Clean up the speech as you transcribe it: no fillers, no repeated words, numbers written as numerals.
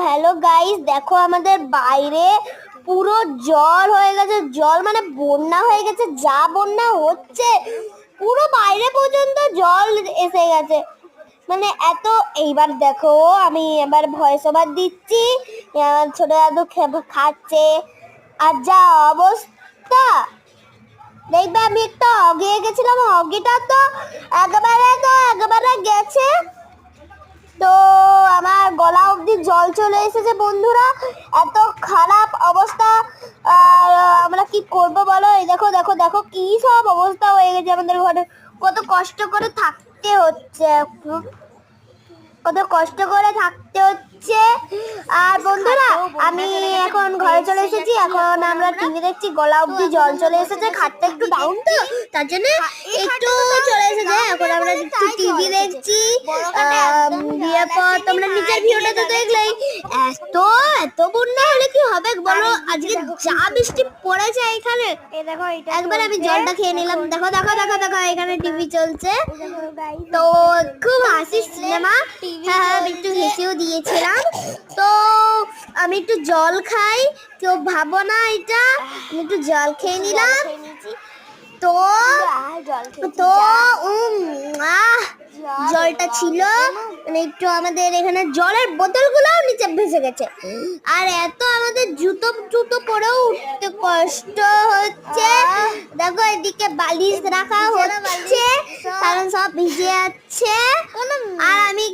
Hello guys, দেখো আমাদের বাইরে পুরো জল হয়ে গেছে। জল মানে বন্যা হয়ে গেছে। যা বন্যা হচ্ছে পুরো বাইরে পর্যন্ত জল এসে গেছে। মানে এত, এইবার দেখো আমি এবার ভয়েস ওভার দিচ্ছি। ছোট দাদু খাচ্ছে আর যা অবস্থা দেখবে। আমি একটা অগিয়ে গেছিলাম, অগিটা তো একেবারে গেছে। তো আমার গলা অবধি জল চলে এসেছে বন্ধুরা, এত খারাপ অবস্থা। আর আমরা কি করব বলো? এই দেখো দেখো দেখো কি সব অবস্থা হয়ে গেছে আমাদের ঘরে। কত কষ্ট করে থাকতে হচ্ছে, কত কষ্ট করে থাকতে হচ্ছে। আর বন্ধুরা আমি এখন ঘরে চলে এসেছি। এখন আমরা টিভি দেখছি, গলা অবধি জল চলে এসেছে। খাটটা একটু ডাউন তো, তার জন্য একটু চলে এসেছে। এখন আমরা একটু টিভি দেখছি। বিয়ের পর তোমরা নিচের ভিডিওটা তো দেখলেই। এত এত বন্যা হলে কি হবে বলো? আজকে যা বৃষ্টি পড়েছে এখানে, একবার আমি জলটা খেয়ে নিলাম। দেখো দেখো দেখো দেখো এখানে টিভি চলছে। তো খুব হাসির সিনেমা। হ্যাঁ হ্যাঁ, আমি একটু হেসেও দিয়েছিলাম। তো আমি একটু জল খাই, কেউ ভাবো না এটা। আমি একটু জল খেয়ে নিলাম। তো তো জলটা ছিল মানে একটু আমাদের এখানে জলের বোতলগুলোও নিচে ভেসে গেছে। আর এত আমাদের জুতো জুতো পরেও উঠতে কষ্ট হচ্ছে। দেখো এদিকে বালিশ রাখা হচ্ছে কারণ সব ভিজে যাচ্ছে। আর আমি